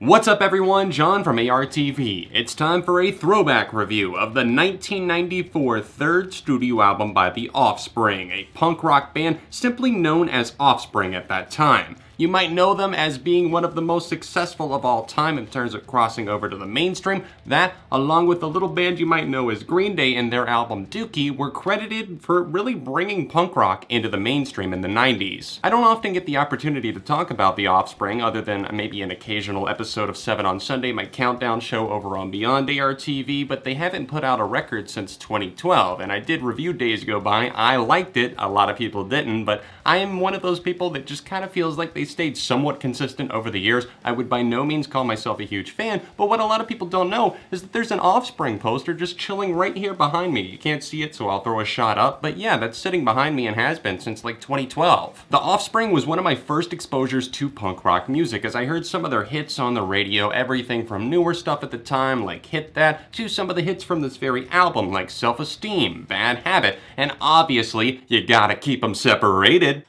What's up everyone, John from ARTV. It's time for a throwback review of the 1994 third studio album by The Offspring, a punk rock band simply known as Offspring at that time. You might know them as being one of the most successful of all time in terms of crossing over to the mainstream. That, along with the little band you might know as Green Day and their album Dookie, were credited for really bringing punk rock into the mainstream in the 90s. I don't often get the opportunity to talk about The Offspring other than maybe an occasional episode of 7 on Sunday, my countdown show over on Beyond ARTV, but they haven't put out a record since 2012, and I did review Days Go By. I liked it, a lot of people didn't, but I am one of those people that just kind of feels like they stayed somewhat consistent over the years. I would by no means call myself a huge fan, but what a lot of people don't know is that there's an Offspring poster just chilling right here behind me. You can't see it, so I'll throw a shot up, but yeah, that's sitting behind me and has been since like 2012. The Offspring was one of my first exposures to punk rock music, as I heard some of their hits on the radio, everything from newer stuff at the time like Hit That, to some of the hits from this very album like Self-Esteem, Bad Habit, and obviously, you gotta keep them separated.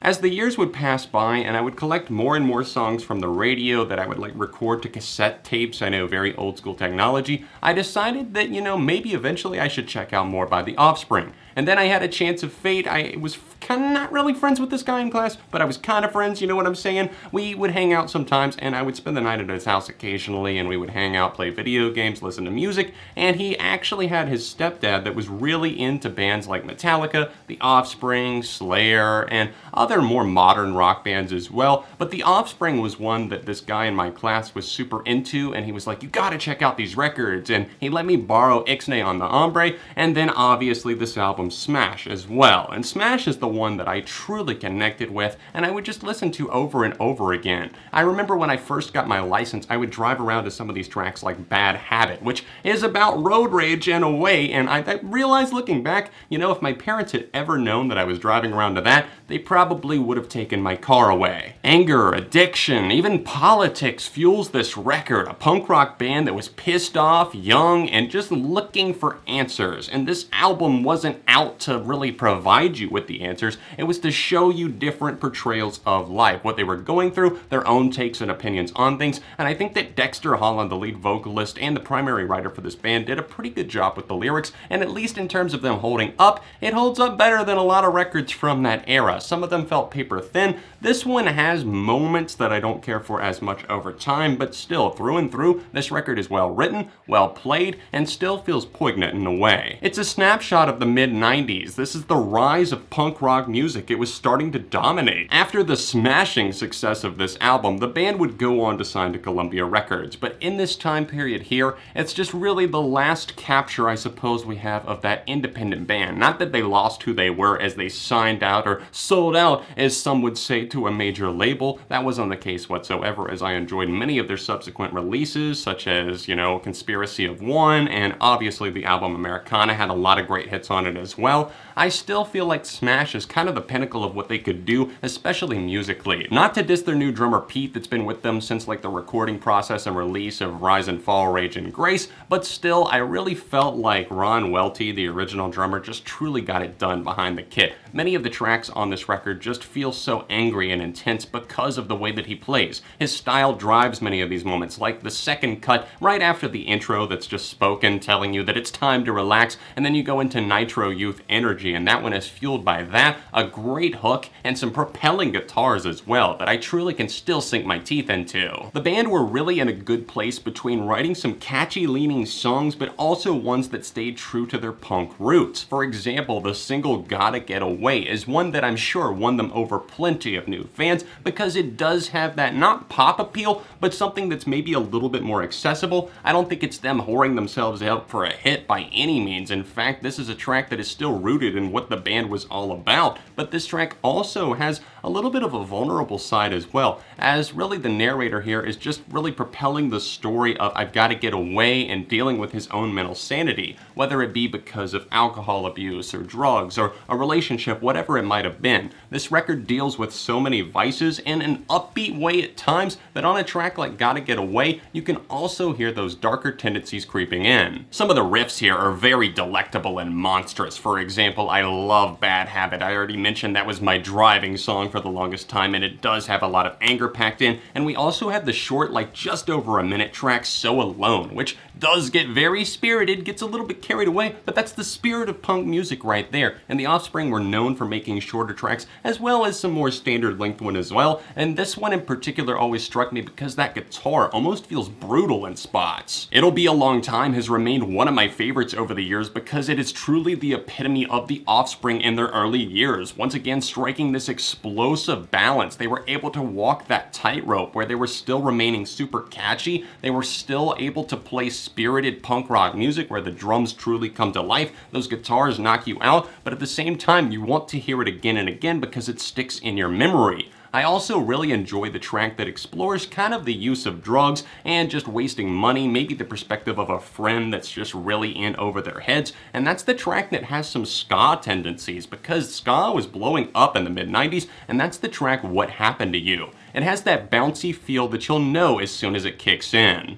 As the years would pass by and I would collect more and more songs from the radio that I would record to cassette tapes, I know, very old school technology, I decided that, maybe eventually I should check out more by The Offspring. And then I had a chance of fate. I was kind of not really friends with this guy in class, but I was kind of friends, you know what I'm saying? We would hang out sometimes, and I would spend the night at his house occasionally, and we would hang out, play video games, listen to music, and he actually had his stepdad that was really into bands like Metallica, The Offspring, Slayer, and other more modern rock bands as well. But The Offspring was one that this guy in my class was super into, and he was like, you gotta check out these records, and he let me borrow Ixnay on the Hombre, and then obviously this album Smash as well. And Smash is the one that I truly connected with and I would just listen to over and over again. I remember when I first got my license, I would drive around to some of these tracks like Bad Habit, which is about road rage in a way, and I realized looking back, if my parents had ever known that I was driving around to that, they probably would have taken my car away. Anger, addiction, even politics fuels this record, a punk rock band that was pissed off, young, and just looking for answers. And this album wasn't out to really provide you with the answers. It was to show you different portrayals of life, what they were going through, their own takes and opinions on things, and I think that Dexter Holland, the lead vocalist and the primary writer for this band, did a pretty good job with the lyrics, and at least in terms of them holding up, it holds up better than a lot of records from that era. Some of them felt paper thin. This one has moments that I don't care for as much over time, but still, through and through, this record is well written, well played, and still feels poignant in a way. It's a snapshot of the mid-90s. This is the rise of punk rock music. It was starting to dominate. After the smashing success of this album, the band would go on to sign to Columbia Records, but in this time period here, it's just really the last capture, I suppose, we have of that independent band. Not that they lost who they were as they signed out or sold out, as some would say, to a major label. That wasn't the case whatsoever, as I enjoyed many of their subsequent releases, such as, Conspiracy of One, and obviously the album Americana had a lot of great hits on it as well. I still feel like Smash is kind of the pinnacle of what they could do, especially musically. Not to diss their new drummer Pete that's been with them since the recording process and release of Rise and Fall, Rage and Grace, but still, I really felt like Ron Welty, the original drummer, just truly got it done behind the kit. Many of the tracks on this record just feel so angry and intense because of the way that he plays. His style drives many of these moments, like the second cut right after the intro that's just spoken, telling you that it's time to relax, and then you go into Nitro Youth Energy, and that one is fueled by that, a great hook, and some propelling guitars as well that I truly can still sink my teeth into. The band were really in a good place between writing some catchy leaning songs, but also ones that stayed true to their punk roots. For example, the single Gotta Get Away is one that I'm sure won them over plenty of new fans because it does have that not pop appeal, but something that's maybe a little bit more accessible. I don't think it's them whoring themselves out for a hit by any means. In fact, this is a track that is still rooted in what the band was all about, but this track also has a little bit of a vulnerable side as well, as really the narrator here is just really propelling the story of I've got to get away and dealing with his own mental sanity, whether it be because of alcohol abuse or drugs or a relationship, whatever it might have been. This record deals with so many vices in an upbeat way at times that on a track like Gotta Get Away, you can also hear those darker tendencies creeping in. Some of the riffs here are very delectable and monstrous. For example, I love Bad Habit. I already mentioned that was my driving song for the longest time, and it does have a lot of anger packed in. And we also have the short, like just over a minute track So Alone, which does get very spirited, gets a little bit carried away, but that's the spirit of punk music right there. And the Offspring were known for making shorter tracks as well as some more standard length one as well. And this one in particular always struck me because that guitar almost feels brutal in spots. It'll Be a Long Time has remained one of my favorites over the years because it is truly the epitome of the Offspring in their early years. Once again, striking this explosive balance. They were able to walk that tightrope where they were still remaining super catchy. They were still able to play spirited punk rock music where the drums truly come to life. Those guitars knock you out, but at the same time, you want to hear it again and again because it sticks in your memory. I also really enjoy the track that explores kind of the use of drugs and just wasting money, maybe the perspective of a friend that's just really in over their heads, and that's the track that has some ska tendencies because ska was blowing up in the mid-90s, and that's the track What Happened to You. It has that bouncy feel that you'll know as soon as it kicks in.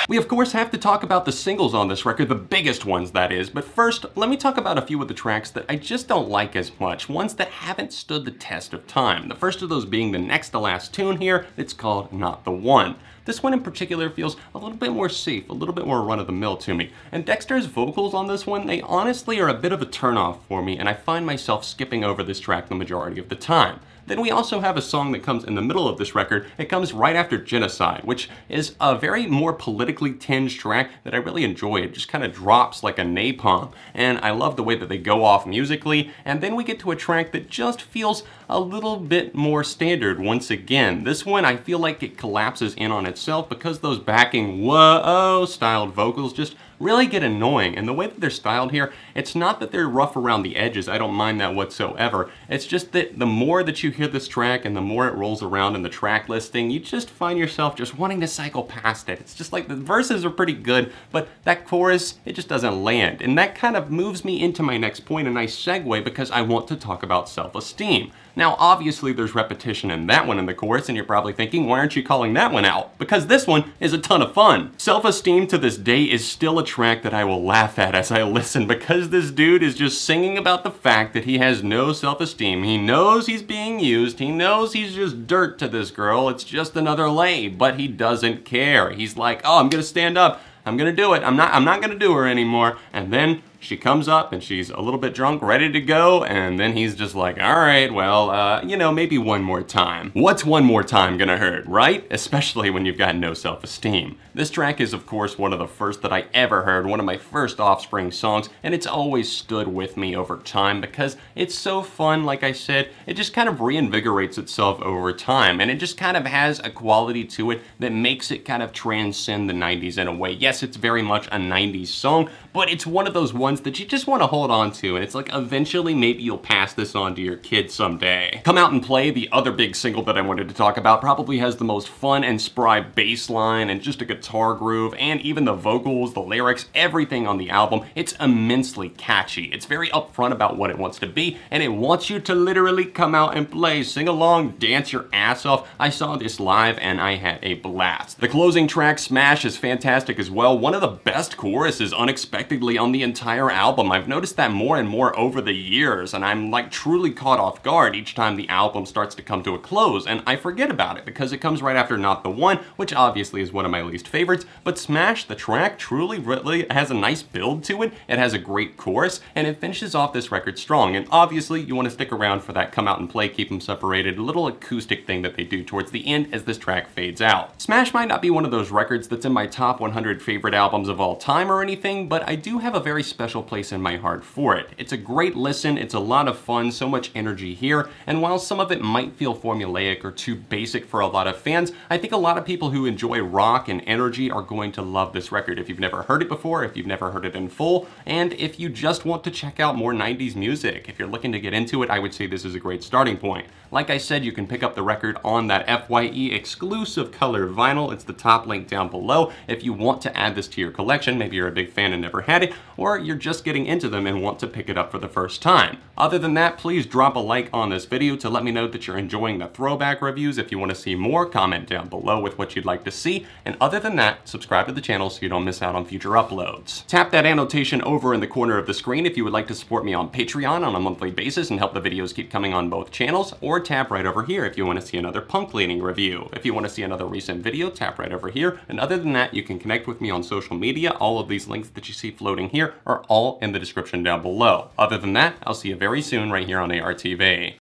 We of course have to talk about the singles on this record, the biggest ones that is, but first let me talk about a few of the tracks that I just don't like as much, ones that haven't stood the test of time. The first of those being the next to last tune here, it's called Not the One. This one in particular feels a little bit more safe, a little bit more run-of-the-mill to me. And Dexter's vocals on this one, they honestly are a bit of a turnoff for me, and I find myself skipping over this track the majority of the time. Then we also have a song that comes in the middle of this record. It comes right after Genocide, which is a very more politically tinged track that I really enjoy. It just kind of drops like a napalm, and I love the way that they go off musically. And then we get to a track that just feels a little bit more standard once again. This one, I feel like it collapses in on itself because those backing whoa styled vocals just really get annoying. And the way that they're styled here, it's not that they're rough around the edges, I don't mind that whatsoever. It's just that the more that you hear this track and the more it rolls around in the track listing, you just find yourself just wanting to cycle past it. It's just like the verses are pretty good, but that chorus, it just doesn't land. And that kind of moves me into my next point, a nice segue, because I want to talk about Self-Esteem. Now, obviously, there's repetition in that one in the chorus, and you're probably thinking, why aren't you calling that one out? Because this one is a ton of fun. Self-Esteem to this day is still a track that I will laugh at as I listen, because this dude is just singing about the fact that he has no self-esteem. He knows he's being used. He knows he's just dirt to this girl. It's just another lay, but he doesn't care. He's like, oh, I'm gonna stand up. I'm gonna do it. I'm not gonna do her anymore. And then she comes up and she's a little bit drunk, ready to go, and then he's just like, all right, well, maybe one more time. What's one more time gonna hurt, right? Especially when you've got no self-esteem. This track is, of course, one of the first that I ever heard, one of my first Offspring songs, and it's always stood with me over time because it's so fun, like I said. It just kind of reinvigorates itself over time, and it just kind of has a quality to it that makes it kind of transcend the 90s in a way. Yes, it's very much a 90s song, but it's one of those ones that you just want to hold on to, and it's like eventually maybe you'll pass this on to your kids someday. Come Out and Play, the other big single that I wanted to talk about, probably has the most fun and spry bass line and just a guitar groove, and even the vocals, the lyrics, everything on the album. It's immensely catchy. It's very upfront about what it wants to be, and it wants you to literally come out and play, sing along, dance your ass off. I saw this live and I had a blast. The closing track, Smash, is fantastic as well. One of the best choruses unexpectedly on the entire album. I've noticed that more and more over the years, and I'm like truly caught off guard each time the album starts to come to a close, and I forget about it because it comes right after Not the One, which obviously is one of my least favorites, but Smash, the track, truly really has a nice build to it. It has a great chorus, and it finishes off this record strong, and obviously you want to stick around for that Come Out and Play, Keep 'Em Separated, little acoustic thing that they do towards the end as this track fades out. Smash might not be one of those records that's in my top 100 favorite albums of all time or anything, but but I do have a very special place in my heart for it. It's a great listen, it's a lot of fun, so much energy here, and while some of it might feel formulaic or too basic for a lot of fans, I think a lot of people who enjoy rock and energy are going to love this record if you've never heard it before, if you've never heard it in full, and if you just want to check out more 90s music. If you're looking to get into it, I would say this is a great starting point. Like I said, you can pick up the record on that FYE exclusive color vinyl. It's the top link down below. If you want to add this to your collection, maybe you're a big fan and never had it, or you're just getting into them and want to pick it up for the first time. Other than that, please drop a like on this video to let me know that you're enjoying the throwback reviews. If you want to see more, comment down below with what you'd like to see. And other than that, subscribe to the channel so you don't miss out on future uploads. Tap that annotation over in the corner of the screen if you would like to support me on Patreon on a monthly basis and help the videos keep coming on both channels, or tap right over here if you want to see another punk leaning review. If you want to see another recent video, tap right over here. And other than that, you can connect with me on social media. All of these links that you see floating here are all in the description down below. Other than that, I'll see you very soon right here on ARTV.